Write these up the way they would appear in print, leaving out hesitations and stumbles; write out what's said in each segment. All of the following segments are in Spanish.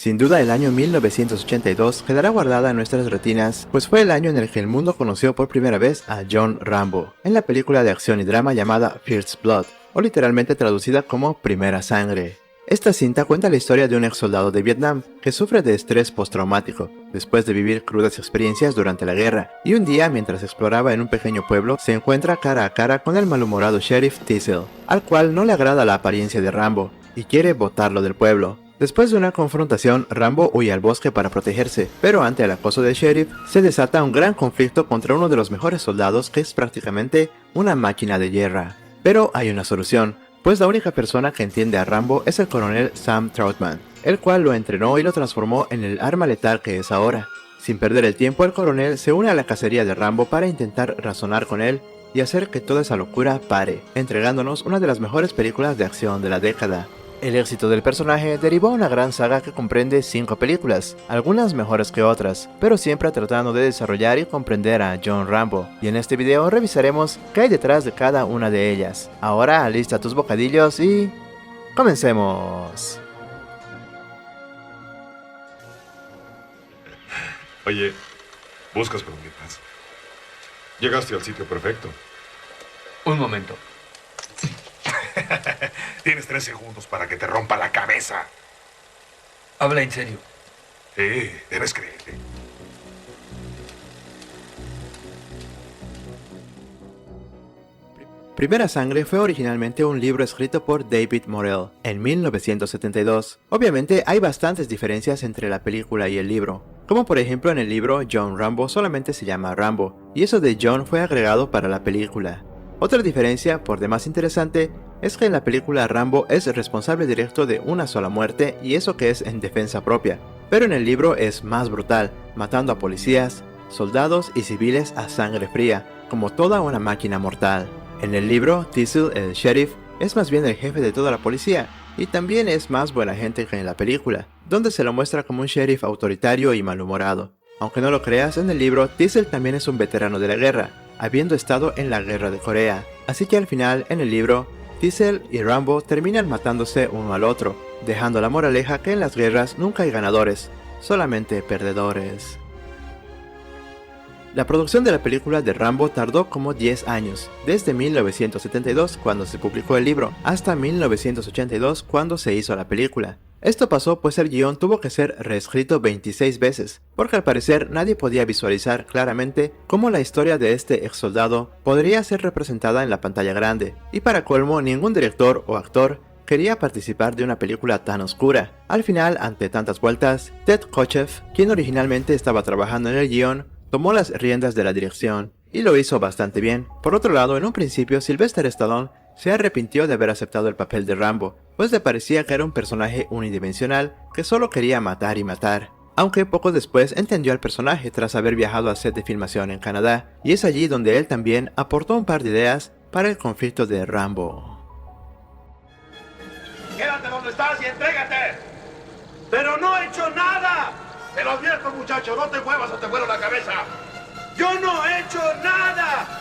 Sin duda el año 1982 quedará guardada en nuestras retinas, pues fue el año en el que el mundo conoció por primera vez a John Rambo, en la película de acción y drama llamada First Blood, o literalmente traducida como Primera Sangre. Esta cinta cuenta la historia de un ex soldado de Vietnam que sufre de estrés postraumático después de vivir crudas experiencias durante la guerra, y un día mientras exploraba en un pequeño pueblo se encuentra cara a cara con el malhumorado sheriff Teasel, al cual no le agrada la apariencia de Rambo y quiere botarlo del pueblo. Después de una confrontación, Rambo huye al bosque para protegerse, pero ante el acoso del sheriff, se desata un gran conflicto contra uno de los mejores soldados que es prácticamente una máquina de guerra. Pero hay una solución, pues la única persona que entiende a Rambo es el coronel Sam Troutman, el cual lo entrenó y lo transformó en el arma letal que es ahora. Sin perder el tiempo, el coronel se une a la cacería de Rambo para intentar razonar con él y hacer que toda esa locura pare, entregándonos una de las mejores películas de acción de la década. El éxito del personaje derivó a una gran saga que comprende 5 películas, algunas mejores que otras, pero siempre tratando de desarrollar y comprender a John Rambo, y en este video revisaremos qué hay detrás de cada una de ellas. Ahora alista tus bocadillos y... ¡comencemos! Oye, ¿buscas croquetas? Llegaste al sitio perfecto. Un momento. Tienes 3 segundos para que te rompa la cabeza. Habla en serio. Sí, debes creerle. Primera Sangre fue originalmente un libro escrito por David Morrell en 1972. Obviamente hay bastantes diferencias entre la película y el libro, como por ejemplo en el libro John Rambo solamente se llama Rambo, y eso de John fue agregado para la película. Otra diferencia, por demás interesante, es que en la película Rambo es el responsable directo de una sola muerte y eso que es en defensa propia, pero en el libro es más brutal, matando a policías, soldados y civiles a sangre fría, como toda una máquina mortal. En el libro, Teasel, el sheriff, es más bien el jefe de toda la policía, y también es más buena gente que en la película, donde se lo muestra como un sheriff autoritario y malhumorado. Aunque no lo creas, en el libro, Teasel también es un veterano de la guerra, habiendo estado en la guerra de Corea, así que al final, en el libro, Teasel y Rambo terminan matándose uno al otro, dejando la moraleja que en las guerras nunca hay ganadores, solamente perdedores. La producción de la película de Rambo tardó como 10 años, desde 1972 cuando se publicó el libro, hasta 1982 cuando se hizo la película. Esto pasó pues el guión tuvo que ser reescrito 26 veces, porque al parecer nadie podía visualizar claramente cómo la historia de este ex soldado podría ser representada en la pantalla grande, y para colmo ningún director o actor quería participar de una película tan oscura. Al final, ante tantas vueltas, Ted Kotcheff, quien originalmente estaba trabajando en el guión, tomó las riendas de la dirección, y lo hizo bastante bien. Por otro lado, en un principio Sylvester Stallone se arrepintió de haber aceptado el papel de Rambo, pues le parecía que era un personaje unidimensional que solo quería matar y matar. Aunque poco después entendió al personaje tras haber viajado a set de filmación en Canadá, y es allí donde él también aportó un par de ideas para el conflicto de Rambo. ¡Quédate donde estás y entrégate! ¡Pero no he hecho nada! ¡Te lo advierto, muchacho! ¡No te muevas o te vuelo la cabeza! ¡Yo no he hecho nada!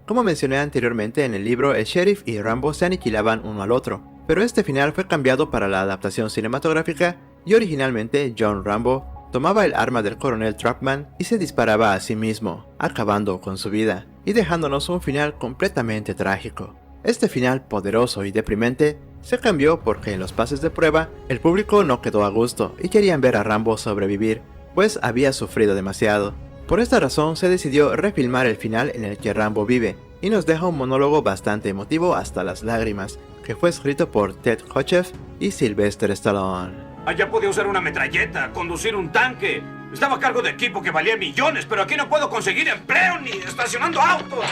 Como mencioné anteriormente, en el libro el sheriff y Rambo se aniquilaban uno al otro, pero este final fue cambiado para la adaptación cinematográfica y originalmente John Rambo tomaba el arma del coronel Troutman y se disparaba a sí mismo, acabando con su vida y dejándonos un final completamente trágico. Este final poderoso y deprimente se cambió porque en los pases de prueba el público no quedó a gusto y querían ver a Rambo sobrevivir, pues había sufrido demasiado. Por esta razón se decidió refilmar el final en el que Rambo vive, y nos deja un monólogo bastante emotivo hasta las lágrimas, que fue escrito por Ted Kotcheff y Sylvester Stallone. Allá podía usar una metralleta, conducir un tanque. Estaba a cargo de equipo que valía millones, pero aquí no puedo conseguir empleo ni estacionando autos.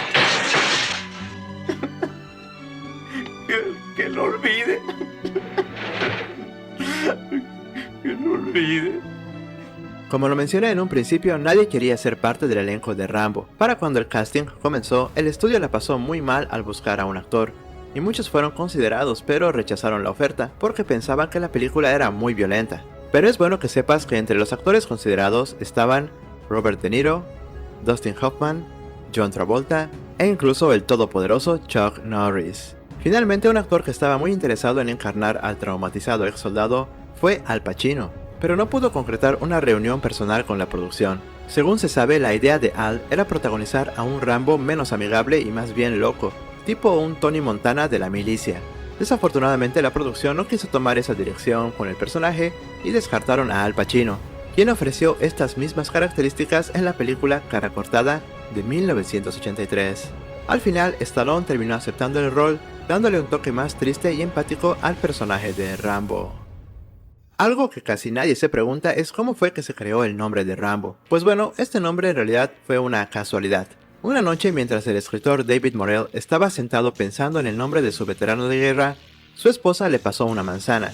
Que lo olvide. Que lo olvide. Como lo mencioné en un principio, nadie quería ser parte del elenco de Rambo. Para cuando el casting comenzó, el estudio la pasó muy mal al buscar a un actor, y muchos fueron considerados pero rechazaron la oferta porque pensaban que la película era muy violenta. Pero es bueno que sepas que entre los actores considerados estaban Robert De Niro, Dustin Hoffman, John Travolta e incluso el todopoderoso Chuck Norris. Finalmente, un actor que estaba muy interesado en encarnar al traumatizado ex soldado fue Al Pacino, pero no pudo concretar una reunión personal con la producción. Según se sabe, la idea de Al era protagonizar a un Rambo menos amigable y más bien loco, tipo un Tony Montana de la milicia. Desafortunadamente, la producción no quiso tomar esa dirección con el personaje y descartaron a Al Pacino, quien ofreció estas mismas características en la película Cara Cortada de 1983. Al final, Stallone terminó aceptando el rol, dándole un toque más triste y empático al personaje de Rambo. Algo que casi nadie se pregunta es cómo fue que se creó el nombre de Rambo. Pues bueno, este nombre en realidad fue una casualidad. Una noche, mientras el escritor David Morrell estaba sentado pensando en el nombre de su veterano de guerra, su esposa le pasó una manzana.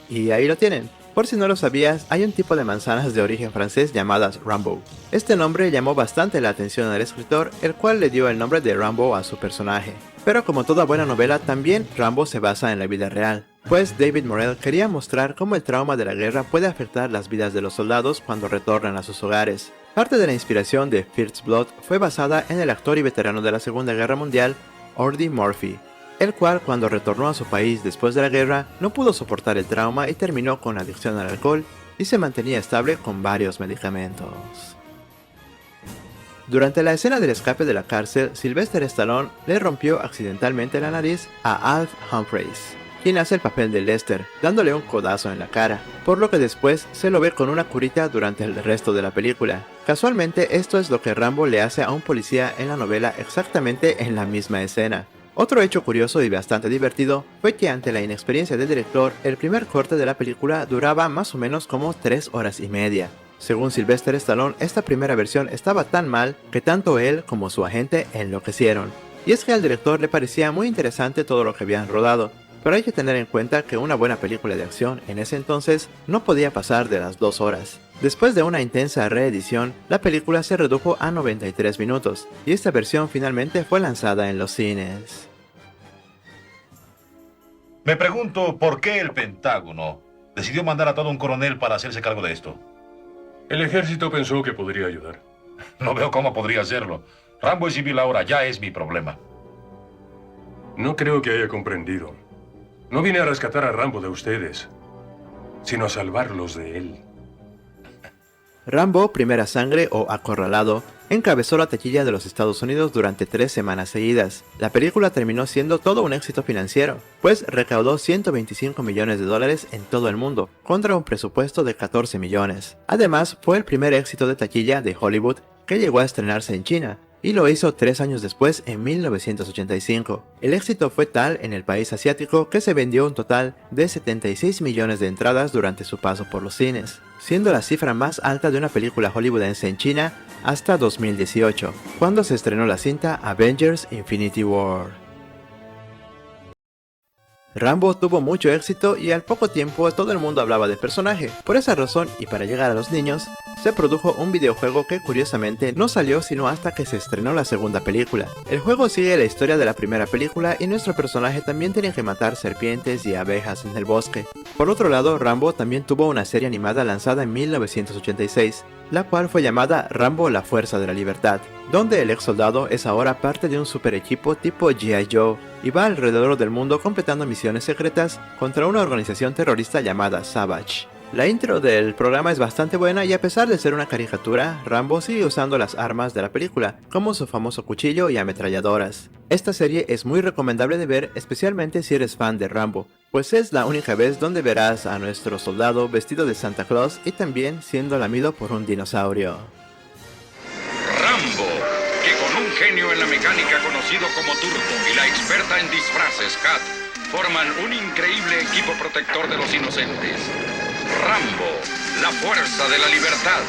Y ahí lo tienen. Por si no lo sabías, hay un tipo de manzanas de origen francés llamadas Rambo. Este nombre llamó bastante la atención al escritor, el cual le dio el nombre de Rambo a su personaje. Pero como toda buena novela, también Rambo se basa en la vida real, pues David Morrell quería mostrar cómo el trauma de la guerra puede afectar las vidas de los soldados cuando retornan a sus hogares. Parte de la inspiración de First Blood fue basada en el actor y veterano de la Segunda Guerra Mundial, Eddie Murphy, el cual cuando retornó a su país después de la guerra no pudo soportar el trauma y terminó con adicción al alcohol y se mantenía estable con varios medicamentos. Durante la escena del escape de la cárcel, Sylvester Stallone le rompió accidentalmente la nariz a Alf Humphreys, quien hace el papel de Lester, dándole un codazo en la cara, por lo que después se lo ve con una curita durante el resto de la película. Casualmente, esto es lo que Rambo le hace a un policía en la novela exactamente en la misma escena. Otro hecho curioso y bastante divertido fue que ante la inexperiencia del director, el primer corte de la película duraba más o menos como 3 horas y media. Según Sylvester Stallone, esta primera versión estaba tan mal que tanto él como su agente enloquecieron. Y es que al director le parecía muy interesante todo lo que habían rodado, pero hay que tener en cuenta que una buena película de acción en ese entonces no podía pasar de las 2 horas. Después de una intensa reedición, la película se redujo a 93 minutos, y esta versión finalmente fue lanzada en los cines. Me pregunto por qué el Pentágono decidió mandar a todo un coronel para hacerse cargo de esto. El ejército pensó que podría ayudar. No veo cómo podría hacerlo. Rambo es civil ahora, ya es mi problema. No creo que haya comprendido. No vine a rescatar a Rambo de ustedes, sino a salvarlos de él. Rambo, Primera Sangre o Acorralado, encabezó la taquilla de los Estados Unidos durante 3 semanas seguidas. La película terminó siendo todo un éxito financiero, pues recaudó $125 millones en todo el mundo, contra un presupuesto de 14 millones. Además, fue el primer éxito de taquilla de Hollywood que llegó a estrenarse en China, y lo hizo 3 años después, en 1985. El éxito fue tal en el país asiático que se vendió un total de 76 millones de entradas durante su paso por los cines, siendo la cifra más alta de una película hollywoodense en China hasta 2018, cuando se estrenó la cinta Avengers Infinity War. Rambo tuvo mucho éxito y al poco tiempo todo el mundo hablaba del personaje. Por esa razón, y para llegar a los niños, se produjo un videojuego que curiosamente no salió sino hasta que se estrenó la segunda película. El juego sigue la historia de la primera película y nuestro personaje también tiene que matar serpientes y abejas en el bosque. Por otro lado, Rambo también tuvo una serie animada lanzada en 1986, la cual fue llamada Rambo: La Fuerza de la Libertad, donde el ex soldado es ahora parte de un super equipo tipo G.I. Joe y va alrededor del mundo completando misiones secretas contra una organización terrorista llamada Savage. La intro del programa es bastante buena y a pesar de ser una caricatura, Rambo sigue usando las armas de la película, como su famoso cuchillo y ametralladoras. Esta serie es muy recomendable de ver, especialmente si eres fan de Rambo, pues es la única vez donde verás a nuestro soldado vestido de Santa Claus y también siendo lamido por un dinosaurio. Rambo, que con un genio en la mecánica conocido como Turbo y la experta en disfraces Kat, forman un increíble equipo protector de los inocentes. Rambo, la fuerza de la libertad.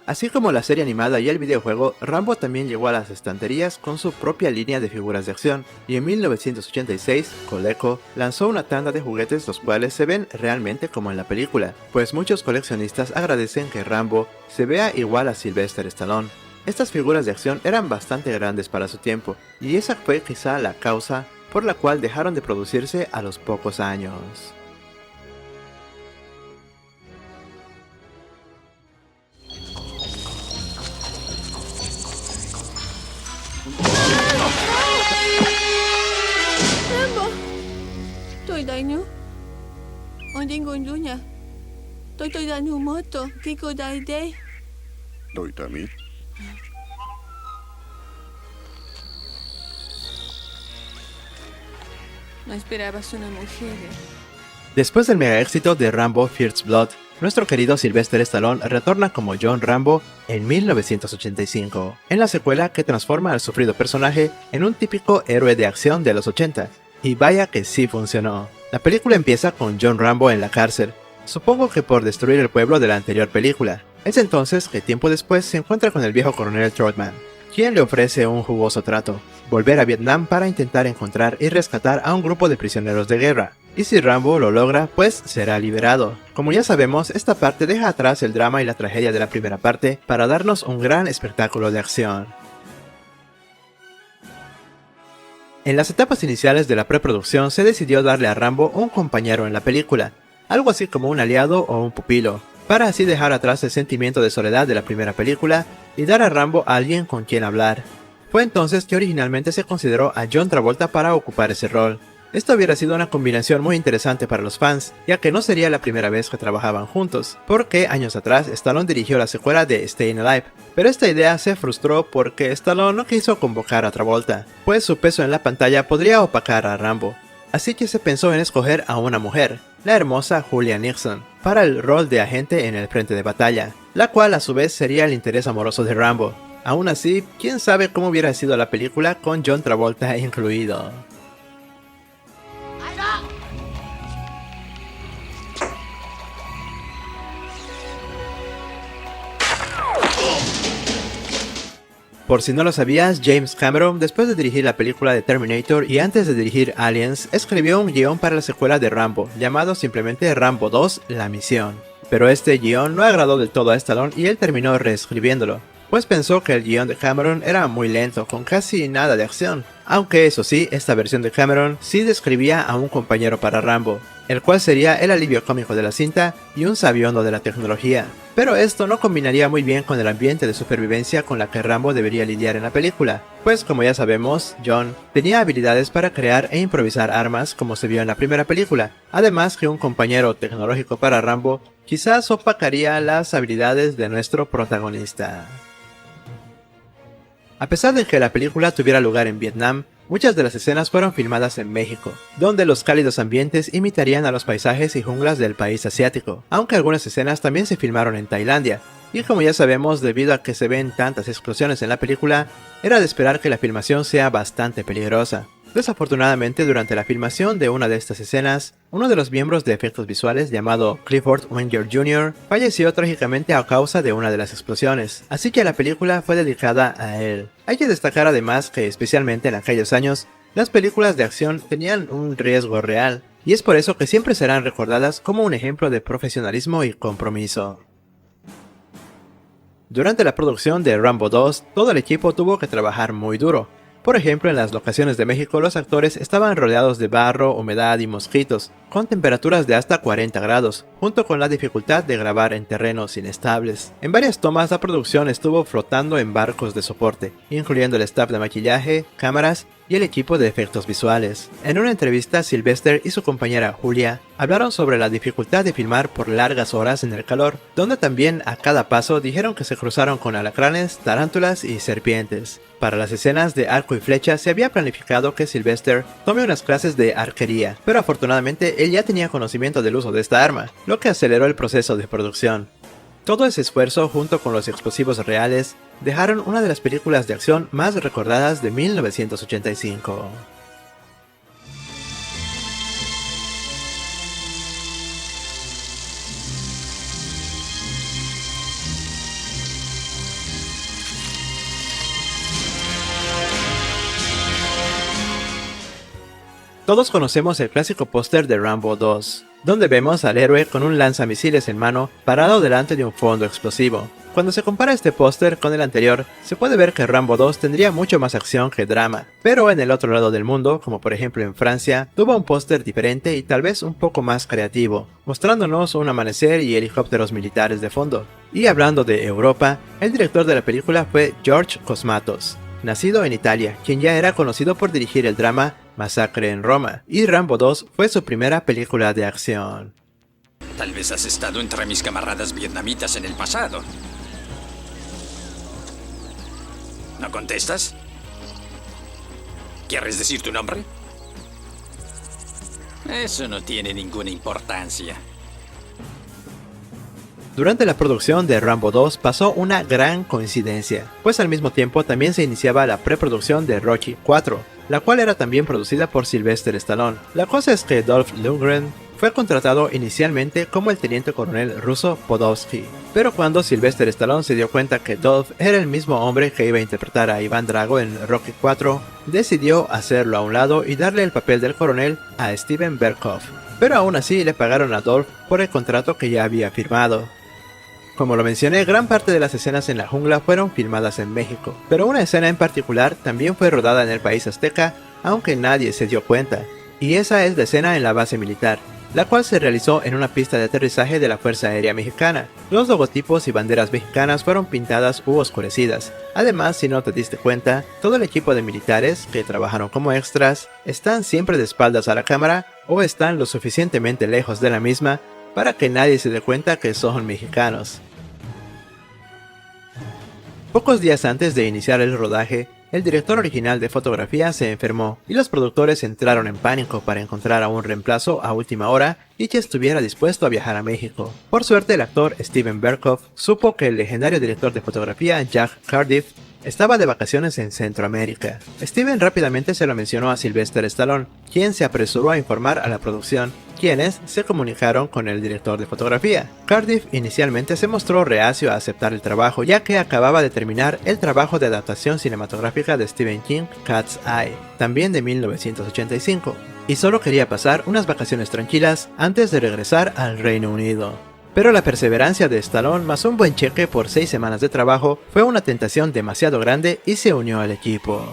Así como la serie animada y el videojuego, Rambo también llegó a las estanterías con su propia línea de figuras de acción, y en 1986, Coleco lanzó una tanda de juguetes los cuales se ven realmente como en la película, pues muchos coleccionistas agradecen que Rambo se vea igual a Sylvester Stallone. Estas figuras de acción eran bastante grandes para su tiempo, y esa fue quizá la causa por la cual dejaron de producirse a los pocos años. nyo? Onding gundunya. Toy dan humoto, kiko daide. Doy también. No esperabas una mujer. Después del mega éxito de Rambo First Blood, nuestro querido Sylvester Stallone retorna como John Rambo en 1985, en la secuela que transforma al sufrido personaje en un típico héroe de acción de los 80. Y vaya que sí funcionó. La película empieza con John Rambo en la cárcel, supongo que por destruir el pueblo de la anterior película. Es entonces que tiempo después se encuentra con el viejo coronel Trotman, quien le ofrece un jugoso trato: volver a Vietnam para intentar encontrar y rescatar a un grupo de prisioneros de guerra. Y si Rambo lo logra, pues será liberado. Como ya sabemos, esta parte deja atrás el drama y la tragedia de la primera parte para darnos un gran espectáculo de acción. En las etapas iniciales de la preproducción se decidió darle a Rambo un compañero en la película, algo así como un aliado o un pupilo, para así dejar atrás el sentimiento de soledad de la primera película y dar a Rambo a alguien con quien hablar. Fue entonces que originalmente se consideró a John Travolta para ocupar ese rol. Esto hubiera sido una combinación muy interesante para los fans, ya que no sería la primera vez que trabajaban juntos, porque años atrás Stallone dirigió la secuela de Staying Alive, pero esta idea se frustró porque Stallone no quiso convocar a Travolta, pues su peso en la pantalla podría opacar a Rambo. Así que se pensó en escoger a una mujer, la hermosa Julia Nixon, para el rol de agente en el frente de batalla, la cual a su vez sería el interés amoroso de Rambo. Aún así, quién sabe cómo hubiera sido la película con John Travolta incluido. Por si no lo sabías, James Cameron, después de dirigir la película de Terminator y antes de dirigir Aliens, escribió un guión para la secuela de Rambo, llamado simplemente Rambo 2: La Misión. Pero este guión no agradó del todo a Stallone y él terminó reescribiéndolo, pues pensó que el guión de Cameron era muy lento, con casi nada de acción. Aunque eso sí, esta versión de Cameron sí describía a un compañero para Rambo, el cual sería el alivio cómico de la cinta y un sabiondo de la tecnología. Pero esto no combinaría muy bien con el ambiente de supervivencia con la que Rambo debería lidiar en la película, pues como ya sabemos, John tenía habilidades para crear e improvisar armas como se vio en la primera película, además que un compañero tecnológico para Rambo quizás opacaría las habilidades de nuestro protagonista. A pesar de que la película tuviera lugar en Vietnam, muchas de las escenas fueron filmadas en México, donde los cálidos ambientes imitarían a los paisajes y junglas del país asiático, aunque algunas escenas también se filmaron en Tailandia, y como ya sabemos, debido a que se ven tantas explosiones en la película, era de esperar que la filmación sea bastante peligrosa. Desafortunadamente, durante la filmación de una de estas escenas, uno de los miembros de efectos visuales, llamado Clifford Wenger Jr., falleció trágicamente a causa de una de las explosiones, así que la película fue dedicada a él. Hay que destacar además que, especialmente en aquellos años, las películas de acción tenían un riesgo real, y es por eso que siempre serán recordadas como un ejemplo de profesionalismo y compromiso. Durante la producción de Rambo 2, todo el equipo tuvo que trabajar muy duro. Por ejemplo, en las locaciones de México los actores estaban rodeados de barro, humedad y mosquitos, con temperaturas de hasta 40 grados, junto con la dificultad de grabar en terrenos inestables. En varias tomas la producción estuvo flotando en barcos de soporte, incluyendo el staff de maquillaje, cámaras y el equipo de efectos visuales. En una entrevista, Sylvester y su compañera Julia hablaron sobre la dificultad de filmar por largas horas en el calor, donde también a cada paso dijeron que se cruzaron con alacranes, tarántulas y serpientes. Para las escenas de arco y flecha se había planificado que Sylvester tome unas clases de arquería, pero afortunadamente él ya tenía conocimiento del uso de esta arma, lo que aceleró el proceso de producción. Todo ese esfuerzo, junto con los explosivos reales, dejaron una de las películas de acción más recordadas de 1985. Todos conocemos el clásico póster de Rambo 2, donde vemos al héroe con un lanzamisiles en mano parado delante de un fondo explosivo. Cuando se compara este póster con el anterior, se puede ver que Rambo 2 tendría mucho más acción que drama, pero en el otro lado del mundo, como por ejemplo en Francia, tuvo un póster diferente y tal vez un poco más creativo, mostrándonos un amanecer y helicópteros militares de fondo. Y hablando de Europa, el director de la película fue George Cosmatos, nacido en Italia, quien ya era conocido por dirigir el drama Masacre en Roma, y Rambo 2 fue su primera película de acción. Tal vez has estado entre mis camaradas vietnamitas en el pasado. ¿No contestas? ¿Quieres decir tu nombre? Eso no tiene ninguna importancia. Durante la producción de Rambo 2 pasó una gran coincidencia, pues al mismo tiempo también se iniciaba la preproducción de Rocky 4, la cual era también producida por Sylvester Stallone. La cosa es que Dolph Lundgren fue contratado inicialmente como el teniente coronel ruso Podolsky, pero cuando Sylvester Stallone se dio cuenta que Dolph era el mismo hombre que iba a interpretar a Iván Drago en Rocky 4, decidió hacerlo a un lado y darle el papel del coronel a Steven Berkoff, pero aún así le pagaron a Dolph por el contrato que ya había firmado. Como lo mencioné, gran parte de las escenas en la jungla fueron filmadas en México, pero una escena en particular también fue rodada en el país azteca, aunque nadie se dio cuenta, y esa es la escena en la base militar, la cual se realizó en una pista de aterrizaje de la Fuerza Aérea Mexicana. Los logotipos y banderas mexicanas fueron pintadas u oscurecidas. Además, si no te diste cuenta, todo el equipo de militares que trabajaron como extras están siempre de espaldas a la cámara o están lo suficientemente lejos de la misma para que nadie se dé cuenta que son mexicanos. Pocos días antes de iniciar el rodaje, el director original de fotografía se enfermó y los productores entraron en pánico para encontrar a un reemplazo a última hora y que estuviera dispuesto a viajar a México. Por suerte, el actor Steven Berkoff supo que el legendario director de fotografía Jack Cardiff estaba de vacaciones en Centroamérica. Steven rápidamente se lo mencionó a Sylvester Stallone, quien se apresuró a informar a la producción, quienes se comunicaron con el director de fotografía. Cardiff inicialmente se mostró reacio a aceptar el trabajo, ya que acababa de terminar el trabajo de adaptación cinematográfica de Stephen King, Cat's Eye, también de 1985, y solo quería pasar unas vacaciones tranquilas antes de regresar al Reino Unido. Pero la perseverancia de Stallone más un buen cheque por 6 semanas de trabajo fue una tentación demasiado grande y se unió al equipo.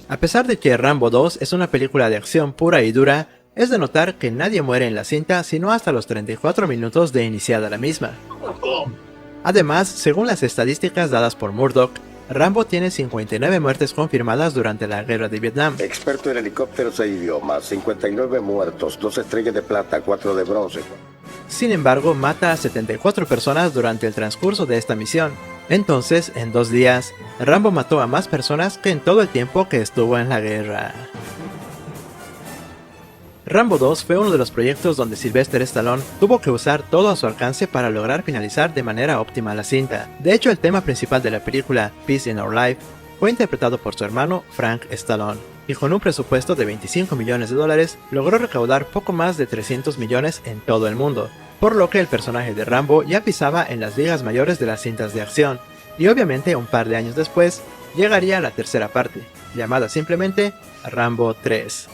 A pesar de que Rambo 2 es una película de acción pura y dura, es de notar que nadie muere en la cinta sino hasta los 34 minutos de iniciada la misma. Además, según las estadísticas dadas por Murdoch, Rambo tiene 59 muertes confirmadas durante la guerra de Vietnam. Experto en helicópteros 6 idiomas, 59 muertos, 2 estrellas de plata, 4 de bronce. Sin embargo, mata a 74 personas durante el transcurso de esta misión. Entonces, en 2 días, Rambo mató a más personas que en todo el tiempo que estuvo en la guerra. Rambo 2 fue uno de los proyectos donde Sylvester Stallone tuvo que usar todo a su alcance para lograr finalizar de manera óptima la cinta. De hecho, el tema principal de la película, Peace in Our Life, fue interpretado por su hermano Frank Stallone, y con un presupuesto de $25 millones, logró recaudar poco más de 300 millones en todo el mundo, por lo que el personaje de Rambo ya pisaba en las ligas mayores de las cintas de acción, y obviamente un par de años después llegaría la tercera parte, llamada simplemente Rambo 3.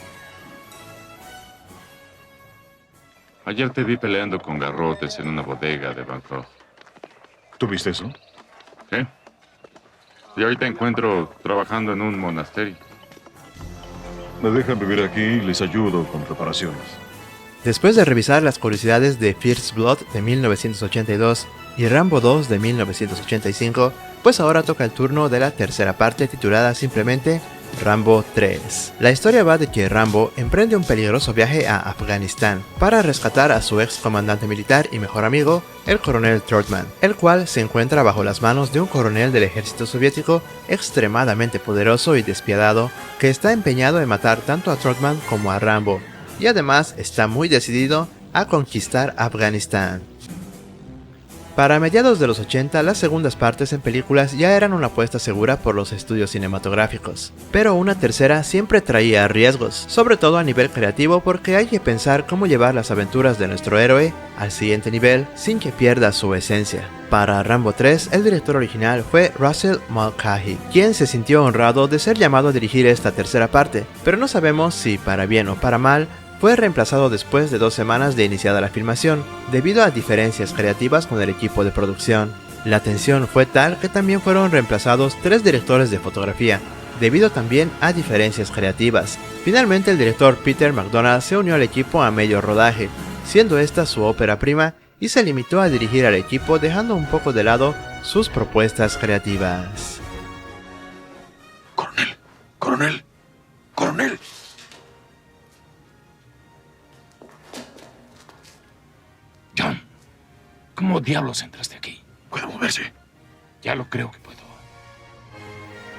Ayer te vi peleando con garrotes en una bodega de Bangkok. ¿Tú viste eso? ¿Sí? Y hoy te encuentro trabajando en un monasterio. Me dejan vivir aquí y les ayudo con reparaciones. Después de revisar las curiosidades de First Blood de 1982 y Rambo 2 de 1985, pues ahora toca el turno de la tercera parte titulada simplemente Rambo 3. La historia va de que Rambo emprende un peligroso viaje a Afganistán para rescatar a su ex comandante militar y mejor amigo, el coronel Trotman, el cual se encuentra bajo las manos de un coronel del ejército soviético extremadamente poderoso y despiadado que está empeñado en matar tanto a Trotman como a Rambo, y además está muy decidido a conquistar Afganistán. Para mediados de los 80, las segundas partes en películas ya eran una apuesta segura por los estudios cinematográficos, pero una tercera siempre traía riesgos, sobre todo a nivel creativo porque hay que pensar cómo llevar las aventuras de nuestro héroe al siguiente nivel sin que pierda su esencia. Para Rambo 3, el director original fue Russell Mulcahy, quien se sintió honrado de ser llamado a dirigir esta tercera parte, pero no sabemos si para bien o para mal, fue reemplazado después de 2 semanas de iniciada la filmación, debido a diferencias creativas con el equipo de producción. La tensión fue tal que también fueron reemplazados 3 directores de fotografía, debido también a diferencias creativas. Finalmente el director Peter McDonald se unió al equipo a medio rodaje, siendo esta su ópera prima, y se limitó a dirigir al equipo dejando un poco de lado sus propuestas creativas. Coronel, ¿Cómo diablos entraste aquí? ¿Puede moverse? Ya lo creo que puedo.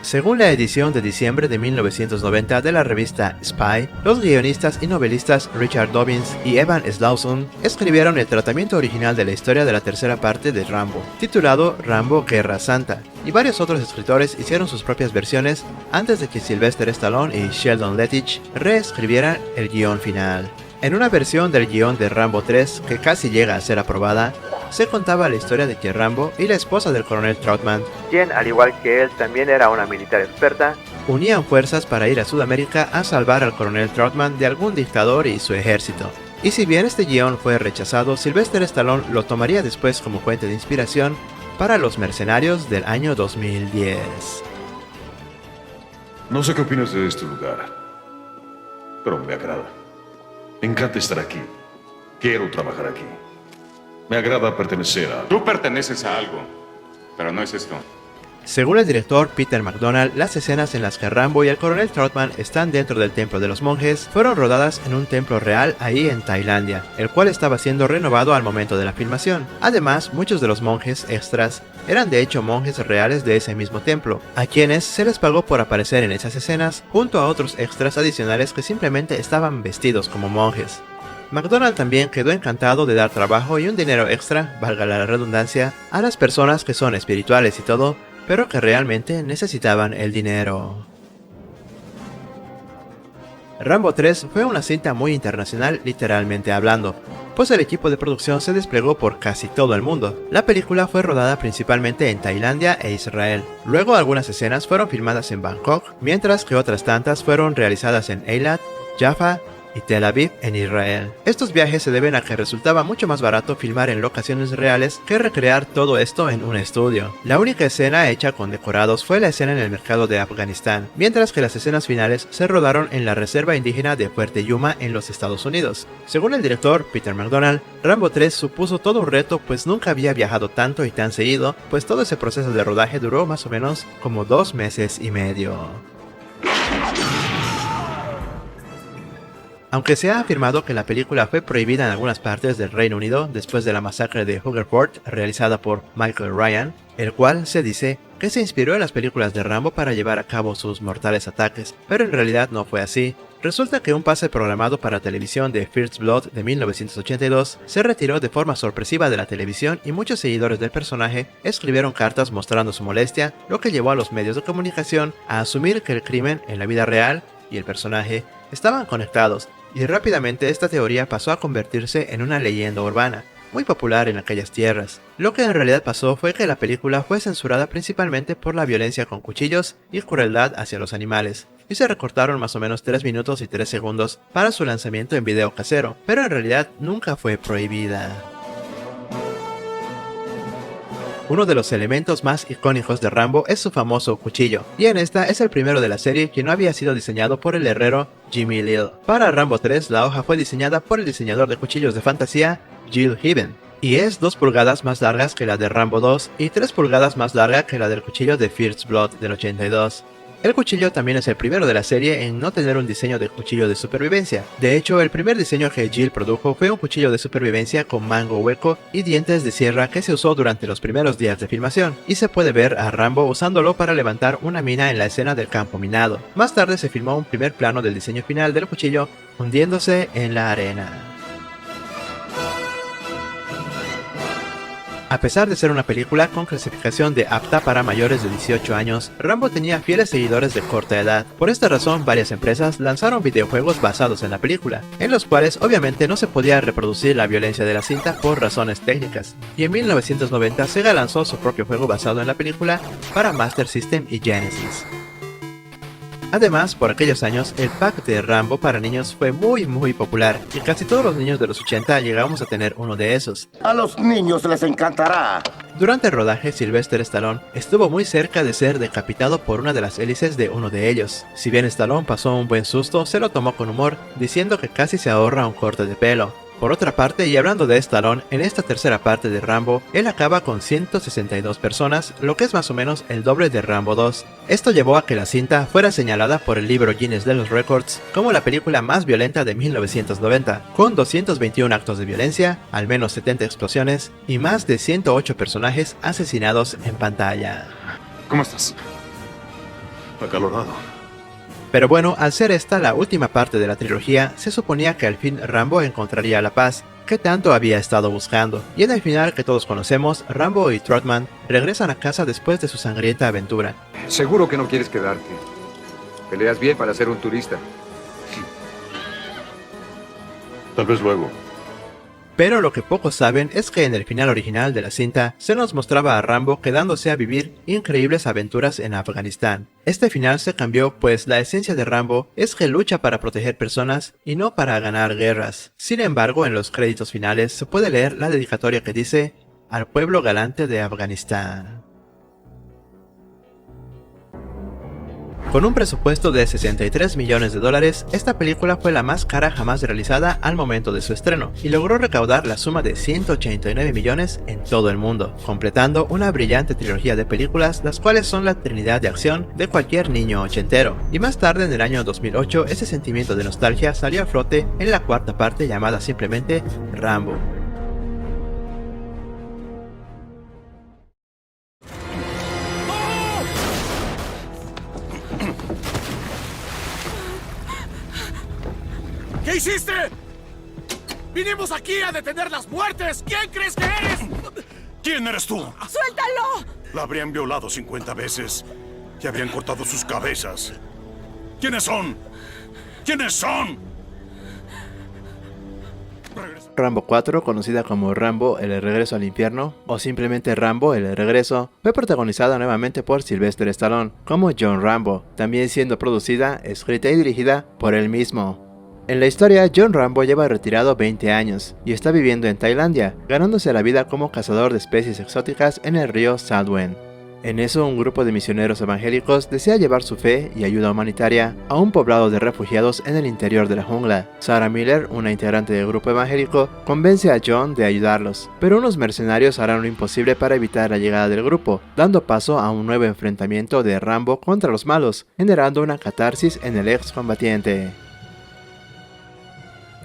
Según la edición de diciembre de 1990 de la revista Spy, los guionistas y novelistas Richard Dobbins y Evan Slawson escribieron el tratamiento original de la historia de la tercera parte de Rambo, titulado Rambo Guerra Santa, y varios otros escritores hicieron sus propias versiones antes de que Sylvester Stallone y Sheldon Lettich reescribieran el guión final. En una versión del guión de Rambo 3, que casi llega a ser aprobada, se contaba la historia de que Rambo y la esposa del coronel Troutman, quien al igual que él también era una militar experta, unían fuerzas para ir a Sudamérica a salvar al coronel Troutman de algún dictador y su ejército. Y si bien este guión fue rechazado, Sylvester Stallone lo tomaría después como fuente de inspiración para Los Mercenarios del año 2010. No sé qué opinas de este lugar, pero me agrada. Me encanta estar aquí. Quiero trabajar aquí. Me agrada pertenecer a... Tú perteneces a algo, pero no es esto. Según el director Peter McDonald, las escenas en las que Rambo y el coronel Troutman están dentro del templo de los monjes fueron rodadas en un templo real ahí en Tailandia, el cual estaba siendo renovado al momento de la filmación. Además, muchos de los monjes extras eran de hecho monjes reales de ese mismo templo, a quienes se les pagó por aparecer en esas escenas, junto a otros extras adicionales que simplemente estaban vestidos como monjes. McDonald también quedó encantado de dar trabajo y un dinero extra, valga la redundancia, a las personas que son espirituales y todo, pero que realmente necesitaban el dinero. Rambo 3 fue una cinta muy internacional literalmente hablando, pues el equipo de producción se desplegó por casi todo el mundo. La película fue rodada principalmente en Tailandia e Israel. Luego algunas escenas fueron filmadas en Bangkok, mientras que otras tantas fueron realizadas en Eilat, Jaffa y Tel Aviv en Israel. Estos viajes se deben a que resultaba mucho más barato filmar en locaciones reales que recrear todo esto en un estudio. La única escena hecha con decorados fue la escena en el mercado de Afganistán, mientras que las escenas finales se rodaron en la reserva indígena de Fuerte Yuma en los Estados Unidos. Según el director Peter McDonald, Rambo 3 supuso todo un reto pues nunca había viajado tanto y tan seguido, pues todo ese proceso de rodaje duró más o menos como 2 meses y medio. Aunque se ha afirmado que la película fue prohibida en algunas partes del Reino Unido después de la masacre de Hungerford realizada por Michael Ryan, el cual se dice que se inspiró en las películas de Rambo para llevar a cabo sus mortales ataques, pero en realidad no fue así. Resulta que un pase programado para televisión de First Blood de 1982 se retiró de forma sorpresiva de la televisión y muchos seguidores del personaje escribieron cartas mostrando su molestia, lo que llevó a los medios de comunicación a asumir que el crimen en la vida real y el personaje estaban conectados, y rápidamente esta teoría pasó a convertirse en una leyenda urbana, muy popular en aquellas tierras. Lo que en realidad pasó fue que la película fue censurada principalmente por la violencia con cuchillos y crueldad hacia los animales, y se recortaron más o menos 3 minutos y 3 segundos para su lanzamiento en video casero, pero en realidad nunca fue prohibida. Uno de los elementos más icónicos de Rambo es su famoso cuchillo, y en esta es el primero de la serie que no había sido diseñado por el herrero Jimmy Lill. Para Rambo 3 la hoja fue diseñada por el diseñador de cuchillos de fantasía Gil Heaven, y es 2 pulgadas más largas que la de Rambo 2 y 3 pulgadas más larga que la del cuchillo de First Blood del 82. El cuchillo también es el primero de la serie en no tener un diseño de cuchillo de supervivencia. De hecho, el primer diseño que Gil produjo fue un cuchillo de supervivencia con mango hueco y dientes de sierra que se usó durante los primeros días de filmación, y se puede ver a Rambo usándolo para levantar una mina en la escena del campo minado. Más tarde se filmó un primer plano del diseño final del cuchillo hundiéndose en la arena. A pesar de ser una película con clasificación de apta para mayores de 18 años, Rambo tenía fieles seguidores de corta edad. Por esta razón, varias empresas lanzaron videojuegos basados en la película, en los cuales obviamente no se podía reproducir la violencia de la cinta por razones técnicas. Y en 1990 Sega lanzó su propio juego basado en la película para Master System y Genesis. Además, por aquellos años, el pack de Rambo para niños fue muy popular, y casi todos los niños de los 80 llegamos a tener uno de esos. A los niños les encantará. Durante el rodaje, Sylvester Stallone estuvo muy cerca de ser decapitado por una de las hélices de uno de ellos. Si bien Stallone pasó un buen susto, se lo tomó con humor, diciendo que casi se ahorra un corte de pelo. Por otra parte, y hablando de Stallone, en esta tercera parte de Rambo, él acaba con 162 personas, lo que es más o menos el doble de Rambo 2. Esto llevó a que la cinta fuera señalada por el libro Guinness de los Records como la película más violenta de 1990, con 221 actos de violencia, al menos 70 explosiones y más de 108 personajes asesinados en pantalla. ¿Cómo estás? Acalorado. Pero bueno, al ser esta la última parte de la trilogía, se suponía que al fin Rambo encontraría la paz que tanto había estado buscando, y en el final que todos conocemos, Rambo y Trotman regresan a casa después de su sangrienta aventura. Seguro que no quieres quedarte. Peleas bien para ser un turista. Tal vez luego. Pero lo que pocos saben es que en el final original de la cinta se nos mostraba a Rambo quedándose a vivir increíbles aventuras en Afganistán. Este final se cambió pues la esencia de Rambo es que lucha para proteger personas y no para ganar guerras. Sin embargo, en los créditos finales se puede leer la dedicatoria que dice "Al pueblo galante de Afganistán". Con un presupuesto de $63 millones, esta película fue la más cara jamás realizada al momento de su estreno, y logró recaudar la suma de 189 millones en todo el mundo, completando una brillante trilogía de películas, las cuales son la trinidad de acción de cualquier niño ochentero. Y más tarde, en el año 2008, ese sentimiento de nostalgia salió a flote en la cuarta parte llamada simplemente Rambo. ¿Qué hiciste? ¡Vinimos aquí a detener las muertes! ¿Quién crees que eres? ¿Quién eres tú? ¡Suéltalo! La habrían violado 50 veces y habrían cortado sus cabezas. ¿Quiénes son? ¿Quiénes son? Rambo 4, conocida como Rambo el regreso al infierno, o simplemente Rambo el regreso, fue protagonizada nuevamente por Sylvester Stallone como John Rambo, también siendo producida, escrita y dirigida por él mismo. En la historia, John Rambo lleva retirado 20 años y está viviendo en Tailandia, ganándose la vida como cazador de especies exóticas en el río Salween. En eso, un grupo de misioneros evangélicos desea llevar su fe y ayuda humanitaria a un poblado de refugiados en el interior de la jungla. Sarah Miller, una integrante del grupo evangélico, convence a John de ayudarlos, pero unos mercenarios harán lo imposible para evitar la llegada del grupo, dando paso a un nuevo enfrentamiento de Rambo contra los malos, generando una catarsis en el excombatiente.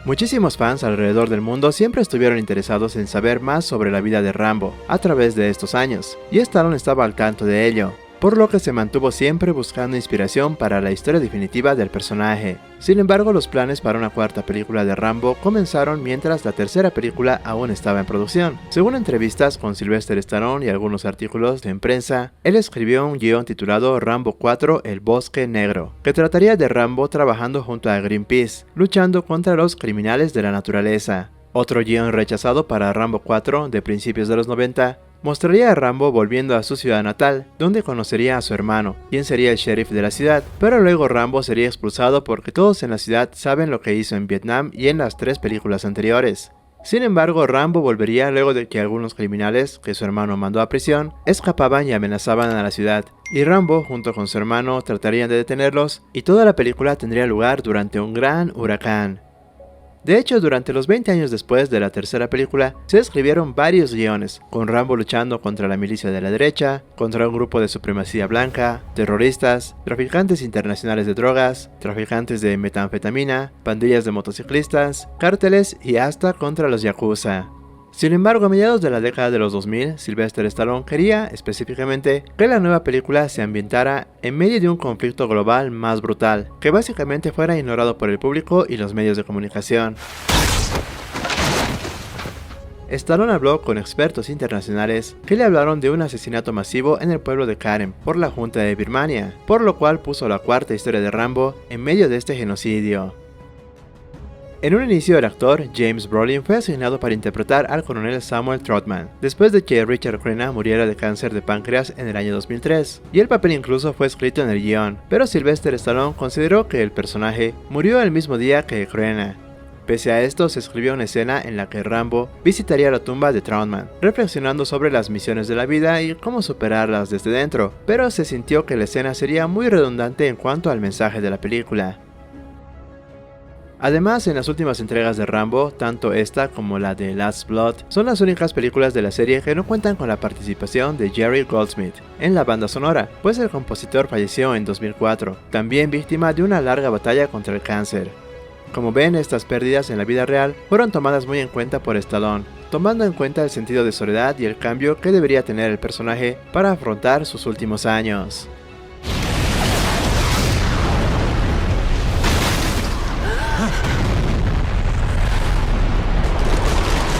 Muchísimos fans alrededor del mundo siempre estuvieron interesados en saber más sobre la vida de Rambo a través de estos años, y Stallone estaba al tanto de ello, por lo que se mantuvo siempre buscando inspiración para la historia definitiva del personaje. Sin embargo, los planes para una cuarta película de Rambo comenzaron mientras la tercera película aún estaba en producción. Según entrevistas con Sylvester Stallone y algunos artículos de prensa, él escribió un guión titulado Rambo 4 El Bosque Negro, que trataría de Rambo trabajando junto a Greenpeace, luchando contra los criminales de la naturaleza. Otro guión rechazado para Rambo 4 de principios de los 90 mostraría a Rambo volviendo a su ciudad natal, donde conocería a su hermano, quien sería el sheriff de la ciudad, pero luego Rambo sería expulsado porque todos en la ciudad saben lo que hizo en Vietnam y en las 3 películas anteriores. Sin embargo, Rambo volvería luego de que algunos criminales, que su hermano mandó a prisión, escapaban y amenazaban a la ciudad, y Rambo junto con su hermano tratarían de detenerlos, y toda la película tendría lugar durante un gran huracán. De hecho, durante los 20 años después de la tercera película, se escribieron varios guiones, con Rambo luchando contra la milicia de la derecha, contra un grupo de supremacía blanca, terroristas, traficantes internacionales de drogas, traficantes de metanfetamina, pandillas de motociclistas, cárteles y hasta contra los yakuza. Sin embargo, a mediados de la década de los 2000, Sylvester Stallone quería, específicamente, que la nueva película se ambientara en medio de un conflicto global más brutal, que básicamente fuera ignorado por el público y los medios de comunicación. Stallone habló con expertos internacionales que le hablaron de un asesinato masivo en el pueblo de Karen por la Junta de Birmania, por lo cual puso la cuarta historia de Rambo en medio de este genocidio. En un inicio, el actor James Brolin fue asignado para interpretar al coronel Samuel Trotman, después de que Richard Crenna muriera de cáncer de páncreas en el año 2003, y el papel incluso fue escrito en el guión, pero Sylvester Stallone consideró que el personaje murió el mismo día que Crenna. Pese a esto, se escribió una escena en la que Rambo visitaría la tumba de Trotman, reflexionando sobre las misiones de la vida y cómo superarlas desde dentro, pero se sintió que la escena sería muy redundante en cuanto al mensaje de la película. Además, en las últimas entregas de Rambo, tanto esta como la de Last Blood, son las únicas películas de la serie que no cuentan con la participación de Jerry Goldsmith en la banda sonora, pues el compositor falleció en 2004, también víctima de una larga batalla contra el cáncer. Como ven, estas pérdidas en la vida real fueron tomadas muy en cuenta por Stallone, tomando en cuenta el sentido de soledad y el cambio que debería tener el personaje para afrontar sus últimos años.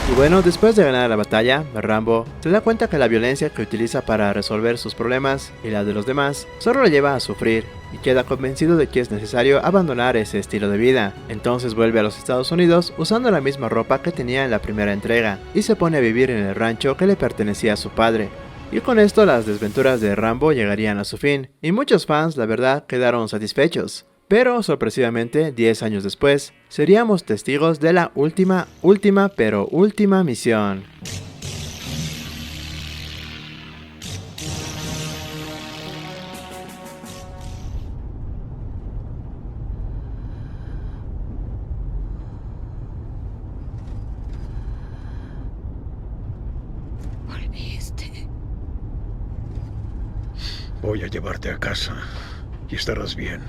Y bueno, después de ganar la batalla, Rambo se da cuenta que la violencia que utiliza para resolver sus problemas y la de los demás solo lo lleva a sufrir y queda convencido de que es necesario abandonar ese estilo de vida. Entonces vuelve a los Estados Unidos usando la misma ropa que tenía en la primera entrega y se pone a vivir en el rancho que le pertenecía a su padre. Y con esto las desventuras de Rambo llegarían a su fin y muchos fans, la verdad, quedaron satisfechos. Pero sorpresivamente, 10 años después, seríamos testigos de la última misión. Volviste. Voy a llevarte a casa y estarás bien.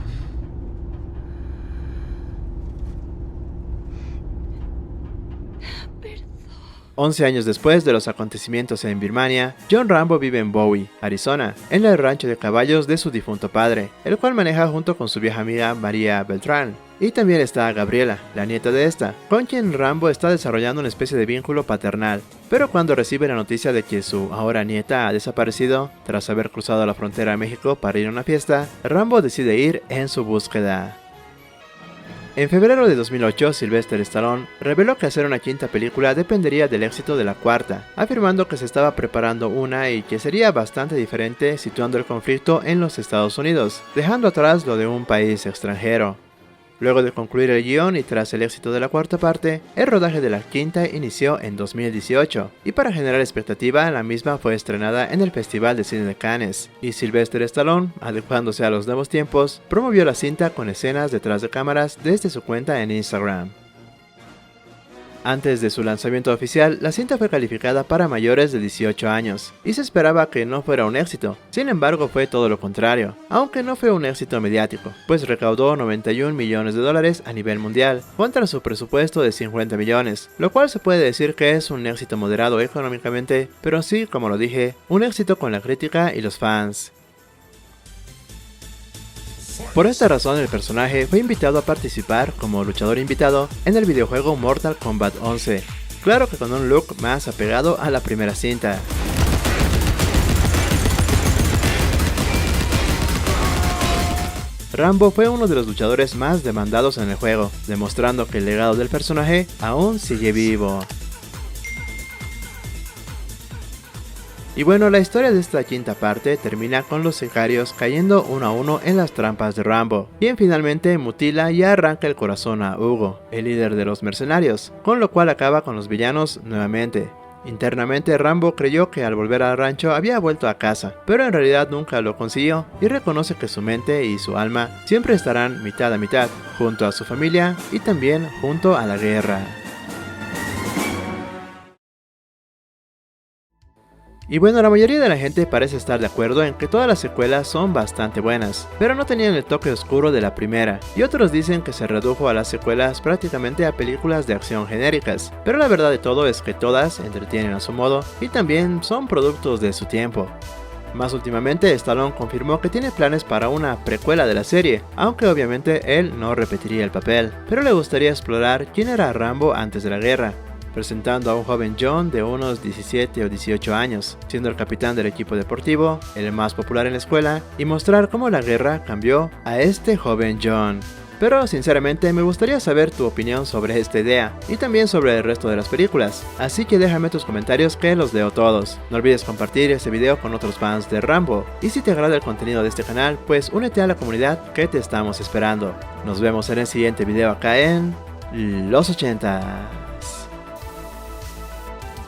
11 años después de los acontecimientos en Birmania, John Rambo vive en Bowie, Arizona, en el rancho de caballos de su difunto padre, el cual maneja junto con su vieja amiga María Beltrán. Y también está Gabriela, la nieta de esta, con quien Rambo está desarrollando una especie de vínculo paternal. Pero cuando recibe la noticia de que su ahora nieta ha desaparecido, tras haber cruzado la frontera a México para ir a una fiesta, Rambo decide ir en su búsqueda. En febrero de 2008, Sylvester Stallone reveló que hacer una quinta película dependería del éxito de la cuarta, afirmando que se estaba preparando una y que sería bastante diferente situando el conflicto en los Estados Unidos, dejando atrás lo de un país extranjero. Luego de concluir el guión y tras el éxito de la cuarta parte, el rodaje de la quinta inició en 2018, y para generar expectativa, la misma fue estrenada en el Festival de Cine de Cannes, y Sylvester Stallone, adecuándose a los nuevos tiempos, promovió la cinta con escenas detrás de cámaras desde su cuenta en Instagram. Antes de su lanzamiento oficial, la cinta fue calificada para mayores de 18 años, y se esperaba que no fuera un éxito. Sin embargo, fue todo lo contrario, aunque no fue un éxito mediático, pues recaudó $91 millones a nivel mundial, contra su presupuesto de 50 millones, lo cual se puede decir que es un éxito moderado económicamente, pero sí, como lo dije, un éxito con la crítica y los fans. Por esta razón, el personaje fue invitado a participar como luchador invitado en el videojuego Mortal Kombat 11, claro que con un look más apegado a la primera cinta. Rambo fue uno de los luchadores más demandados en el juego, demostrando que el legado del personaje aún sigue vivo. Y bueno, la historia de esta quinta parte termina con los sicarios cayendo uno a uno en las trampas de Rambo, quien finalmente mutila y arranca el corazón a Hugo, el líder de los mercenarios, con lo cual acaba con los villanos nuevamente. Internamente, Rambo creyó que al volver al rancho había vuelto a casa, pero en realidad nunca lo consiguió y reconoce que su mente y su alma siempre estarán mitad a mitad, junto a su familia y también junto a la guerra. Y bueno, la mayoría de la gente parece estar de acuerdo en que todas las secuelas son bastante buenas, pero no tenían el toque oscuro de la primera, y otros dicen que se redujo a las secuelas prácticamente a películas de acción genéricas, pero la verdad de todo es que todas entretienen a su modo y también son productos de su tiempo. Más últimamente, Stallone confirmó que tiene planes para una precuela de la serie, aunque obviamente él no repetiría el papel, pero le gustaría explorar quién era Rambo antes de la guerra, presentando a un joven John de unos 17 o 18 años, siendo el capitán del equipo deportivo, el más popular en la escuela, y mostrar cómo la guerra cambió a este joven John. Pero sinceramente me gustaría saber tu opinión sobre esta idea, y también sobre el resto de las películas, así que déjame tus comentarios que los leo todos. No olvides compartir este video con otros fans de Rambo, y si te agrada el contenido de este canal, pues únete a la comunidad que te estamos esperando. Nos vemos en el siguiente video acá en Los 80.